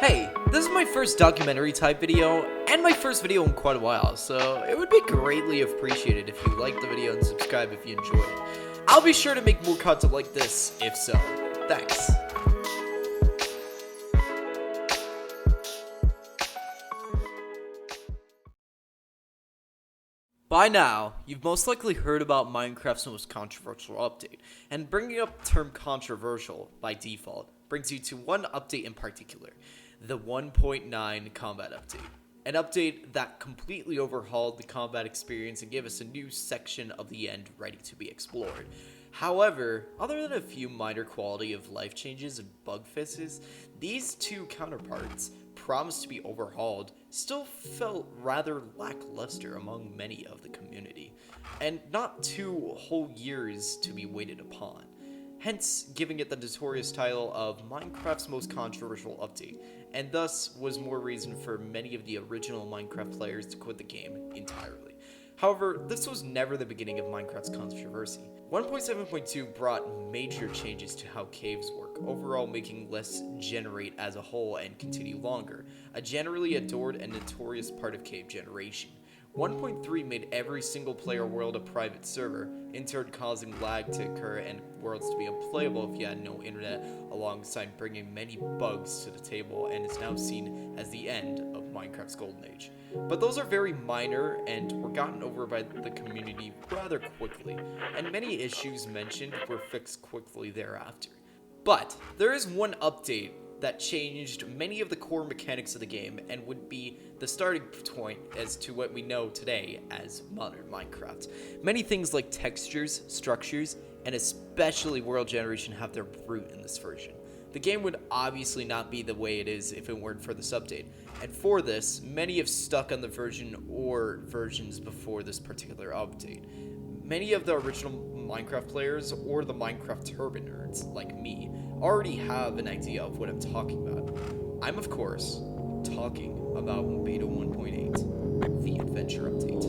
Hey, this is my first documentary type video, and my first video in quite a while, so it would be greatly appreciated if you liked the video and subscribe if you enjoyed it. I'll be sure to make more content like this, if so. Thanks. By now, you've most likely heard about Minecraft's most controversial update, and bringing up the term controversial by default brings you to one update in particular, the 1.9 combat update. An update that completely overhauled the combat experience and gave us a new section of the end ready to be explored. However, other than a few minor quality of life changes and bug fixes, these two counterparts, promised to be overhauled, still felt rather lackluster among many of the community, and not 2 whole years to be waited upon. Hence, giving it the notorious title of Minecraft's most controversial update, and thus was more reason for many of the original Minecraft players to quit the game entirely. However, this was never the beginning of Minecraft's controversy. 1.7.2 brought major changes to how caves work, overall making less generate as a whole and continue longer, a generally adored and notorious part of cave generation. 1.3 made every single player world a private server, in turn causing lag to occur and worlds to be unplayable if you had no internet, alongside bringing many bugs to the table, and is now seen as the end of Minecraft's golden age. But those are very minor and were gotten over by the community rather quickly, and many issues mentioned were fixed quickly thereafter. But there is one update that changed many of the core mechanics of the game and would be the starting point as to what we know today as modern Minecraft. Many things like textures, structures, and especially world generation have their root in this version. The game would obviously not be the way it is if it weren't for this update, and for this, many have stuck on the version or versions before this particular update. Many of the original Minecraft players or the Minecraft turban nerds, like me, already have an idea of what I'm talking about. I'm, of course, talking about Beta 1.8, the Adventure Update.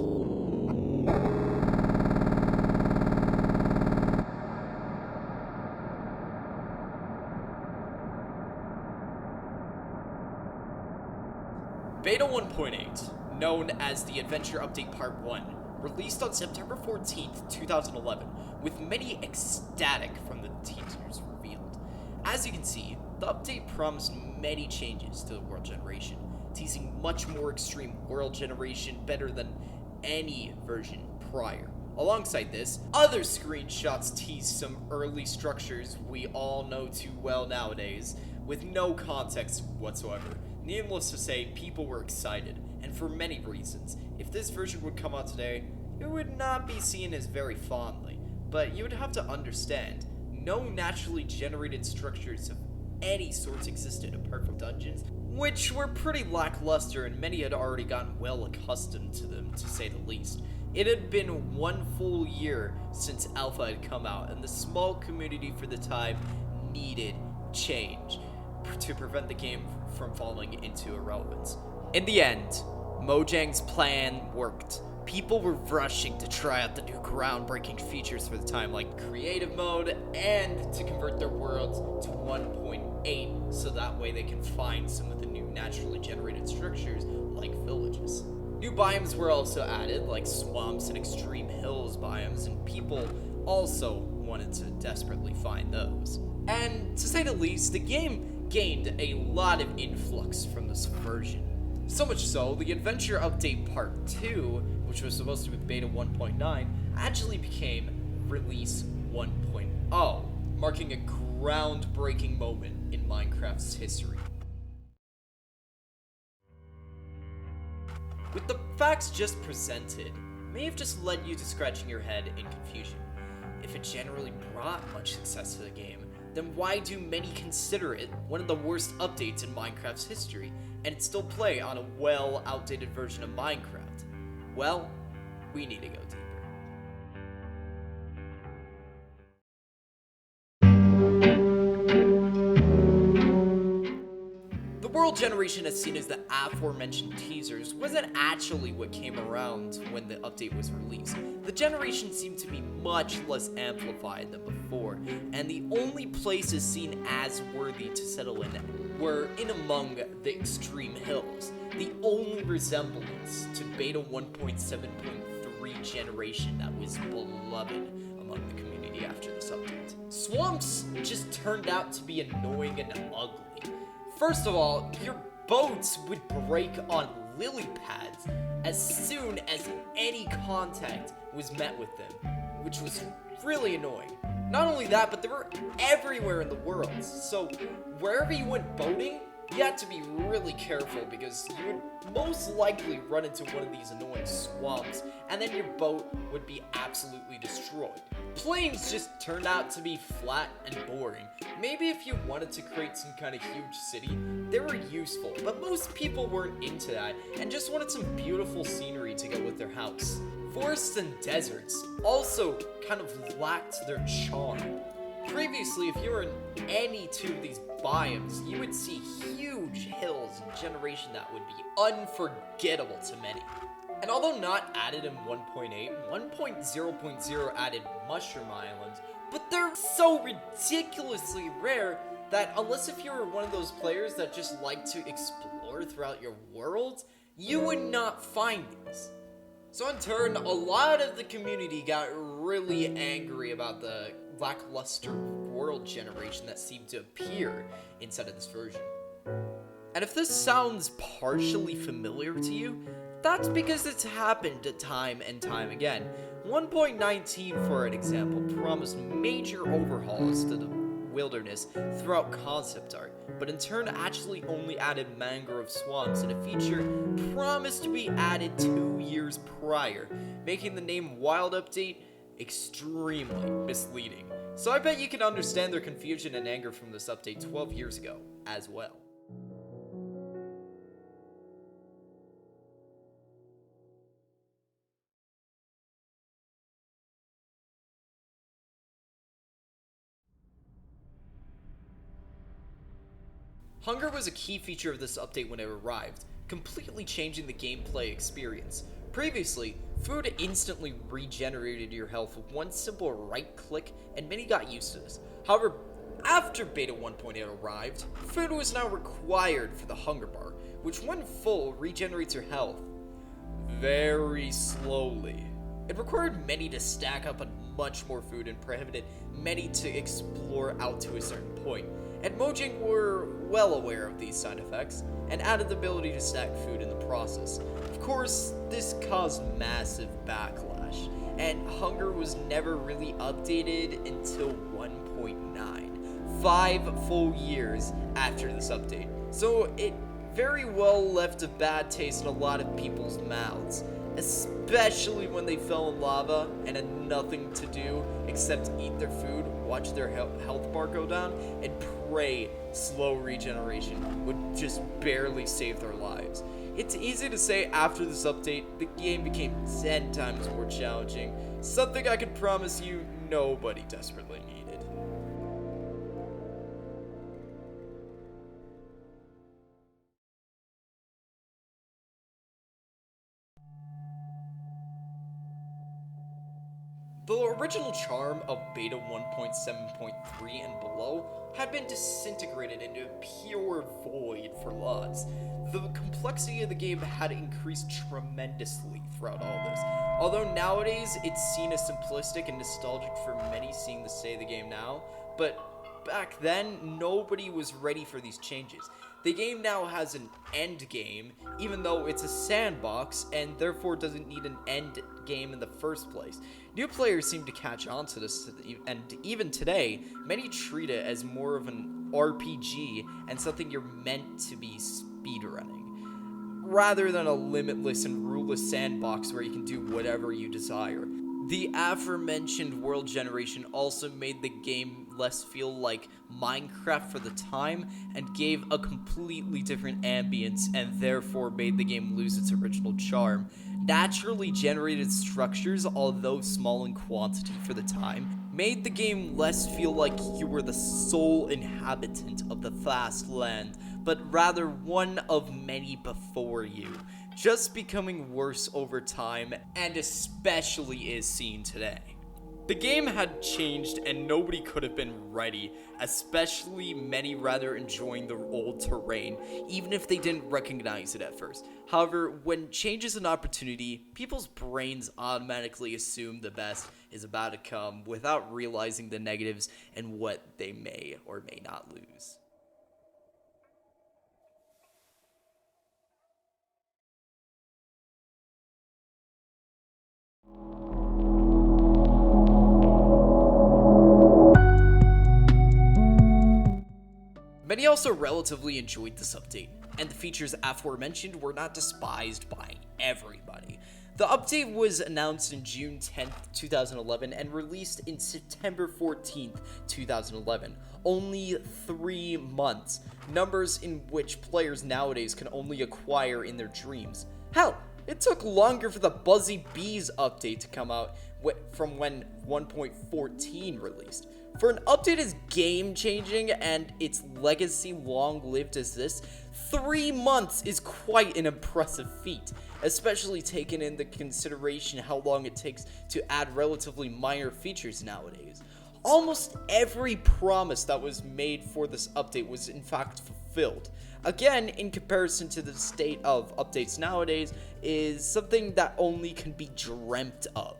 Beta 1.8, known as the Adventure Update Part 1, released on September 14th, 2011, with many ecstatic from the teasers revealed. As you can see, the update promised many changes to the world generation, teasing much more extreme world generation better than any version prior. Alongside this, other screenshots teased some early structures we all know too well nowadays, with no context whatsoever. Needless to say, people were excited, and for many reasons. If this version would come out today, it would not be seen as very fondly, but you would have to understand, no naturally generated structures of any sort existed apart from dungeons, which were pretty lackluster and many had already gotten well accustomed to them, to say the least. It had been 1 full year since Alpha had come out, and the small community for the time needed change to prevent the game from falling into irrelevance. In the end, Mojang's plan worked. People were rushing to try out the new groundbreaking features for the time, like creative mode, and to convert their worlds to 1.8 so that way they can find some of the new naturally generated structures like villages. New biomes were also added, like swamps and extreme hills biomes, and people also wanted to desperately find those. And to say the least, the game gained a lot of influx from this version. So much so, the Adventure Update Part 2, which was supposed to be Beta 1.9, actually became Release 1.0, marking a groundbreaking moment in Minecraft's history. With the facts just presented, may have just led you to scratching your head in confusion. If it generally brought much success to the game, then why do many consider it one of the worst updates in Minecraft's history, and still play on a well-outdated version of Minecraft? Well, we need to go deeper. The world generation, as seen as the aforementioned teasers, wasn't actually what came around when the update was released. The generation seemed to be much less amplified than before, and the only places seen as worthy to settle in were in among the extreme hills. The only resemblance to Beta 1.7.3 generation that was beloved among the community after this update. Swamps just turned out to be annoying and ugly. First of all, your boats would break on lily pads as soon as any contact was met with them, which was really annoying. Not only that, but they were everywhere in the world, so wherever you went boating, you had to be really careful because you would most likely run into one of these annoying swamps, and then your boat would be absolutely destroyed. Plains just turned out to be flat and boring. Maybe if you wanted to create some kind of huge city, they were useful, but most people weren't into that and just wanted some beautiful scenery to go with their house. Forests and deserts also kind of lacked their charm. Previously, if you were in any two of these biomes, you would see huge hills in generation that would be unforgettable to many. And although not added in 1.8, 1.0.0 added Mushroom Islands, but they're so ridiculously rare that unless if you were one of those players that just like to explore throughout your world, you would not find these. So in turn, a lot of the community got really angry about the lackluster world generation that seemed to appear inside of this version. And if this sounds partially familiar to you, that's because it's happened time and time again. 1.19, for an example, promised major overhauls to the wilderness throughout concept art, but in turn actually only added mangrove swamps in a feature promised to be added 2 years prior, making the name Wild Update extremely misleading. So I bet you can understand their confusion and anger from this update 12 years ago as well. Hunger was a key feature of this update when it arrived, completely changing the gameplay experience. Previously, food instantly regenerated your health with one simple right click, and many got used to this. However, after Beta 1.8 arrived, food was now required for the hunger bar, which when full regenerates your health very slowly. It required many to stack up on much more food and prohibited many to explore out to a certain point. And Mojang were well aware of these side effects and added the ability to stack food in the process. Of course, this caused massive backlash, and Hunger was never really updated until 1.9, 5 full years after this update. So it very well left a bad taste in a lot of people's mouths, especially when they fell in lava and had nothing to do except eat their food, watch their health bar go down, and pray slow regeneration would just barely save their lives. It's easy to say after this update, the game became 10 times more challenging, something I can promise you nobody desperately needed. The original charm of Beta 1.7.3 and below had been disintegrated into a pure void for lots. The complexity of the game had increased tremendously throughout all this. Although nowadays it's seen as simplistic and nostalgic for many seeing the state of the game now, but back then nobody was ready for these changes. The game now has an end game, even though it's a sandbox, and therefore doesn't need an end game in the first place. New players seem to catch on to this, and even today, many treat it as more of an RPG and something you're meant to be speedrunning, rather than a limitless and ruleless sandbox where you can do whatever you desire. The aforementioned world generation also made the game less feel like Minecraft for the time and gave a completely different ambience and therefore made the game lose its original charm. Naturally generated structures, although small in quantity for the time, made the game less feel like you were the sole inhabitant of the vast land, but rather one of many before you, just becoming worse over time, and especially is seen today. The game had changed and nobody could have been ready, especially many rather enjoying the old terrain, even if they didn't recognize it at first. However, when change is an opportunity, people's brains automatically assume the best is about to come without realizing the negatives and what they may or may not lose. Many also relatively enjoyed this update, and the features aforementioned were not despised by everybody. The update was announced in June 10th, 2011 and released in September 14th, 2011. Only 3 months, numbers in which players nowadays can only acquire in their dreams. Hell, it took longer for the Buzzy Bees update to come out from when 1.14 released. For an update as game-changing and its legacy long-lived as this, 3 months is quite an impressive feat, especially taking into consideration how long it takes to add relatively minor features nowadays. Almost every promise that was made for this update was in fact fulfilled. Again, in comparison to the state of updates nowadays, is something that only can be dreamt of.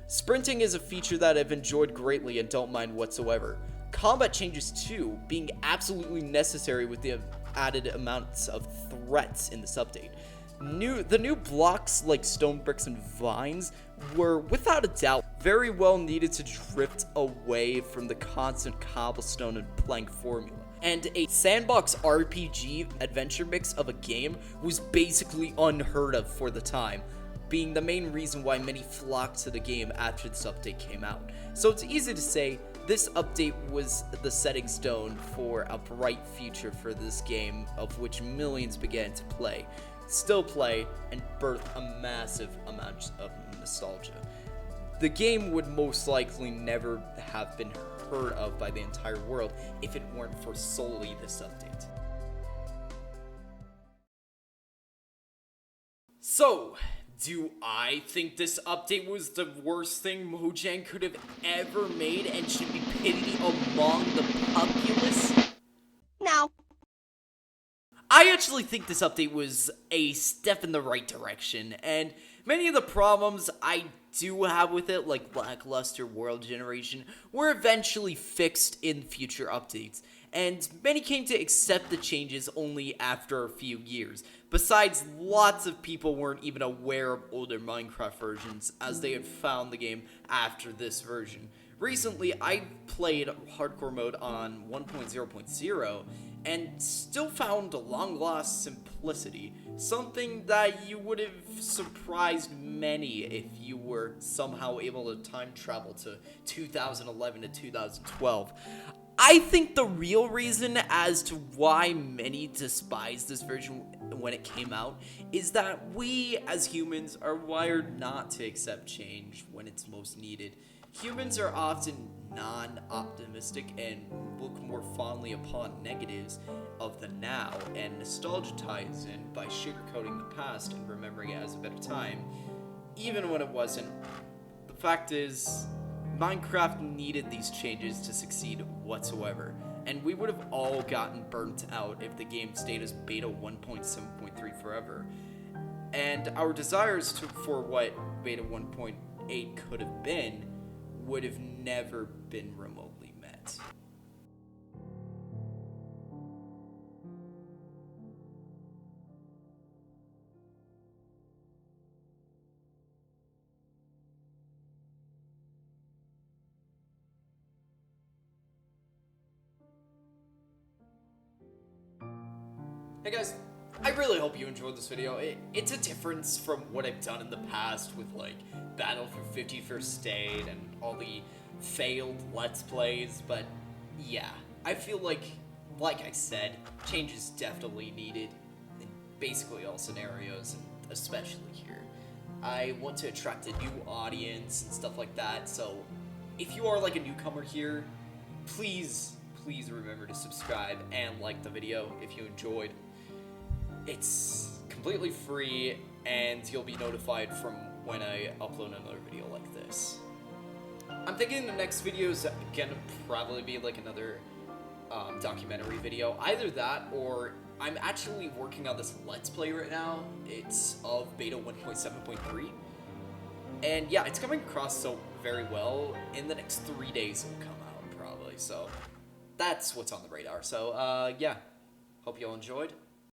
Sprinting is a feature that I've enjoyed greatly and don't mind whatsoever. Combat changes too, being absolutely necessary with the added amounts of threats in this update. The new blocks like stone bricks and vines were, without a doubt, very well needed to drift away from the constant cobblestone and plank formula. And a sandbox RPG adventure mix of a game was basically unheard of for the time, being the main reason why many flocked to the game after this update came out. So it's easy to say this update was the setting stone for a bright future for this game, of which millions began to play, still play, and birth a massive amount of nostalgia. The game would most likely never have been heard of by the entire world if it weren't for solely this update. So, do I think this update was the worst thing Mojang could have ever made and should be pitied among the populace? No. I actually think this update was a step in the right direction, and many of the problems I do have with it, like lackluster world generation, were eventually fixed in future updates, and many came to accept the changes only after a few years. Besides, lots of people weren't even aware of older Minecraft versions, as they had found the game after this version. Recently, I played hardcore mode on 1.0.0, and still found a long-lost simplicity, something that you would have surprised many if you were somehow able to time travel to 2011 to 2012. I think the real reason as to why many despise this version when it came out is that we, as humans, are wired not to accept change when it's most needed. Humans are often non-optimistic and look more fondly upon negatives of the now, and nostalgia ties in by sugarcoating the past and remembering it as a better time, even when it wasn't. The fact is, Minecraft needed these changes to succeed whatsoever, and we would have all gotten burnt out if the game stayed as beta 1.7.3 forever. And our desires for what beta 1.8 could have been would have never been remotely met. Hey guys, I really hope you enjoyed this video. It's a difference from what I've done in the past with like Battle for 51st State and all the failed Let's Plays, but yeah, I feel like I said, change is definitely needed in basically all scenarios, and especially here. I want to attract a new audience and stuff like that, so if you are like a newcomer here, please please remember to subscribe and like the video if you enjoyed. It's completely free, and you'll be notified from when I upload another video like this. I'm thinking the next video is gonna probably be like another documentary video. Either that, or I'm actually working on this Let's Play right now. It's of beta 1.7.3. And yeah, it's coming across so very well. In the next 3 days it'll come out, probably. So that's what's on the radar. So yeah, hope you all enjoyed.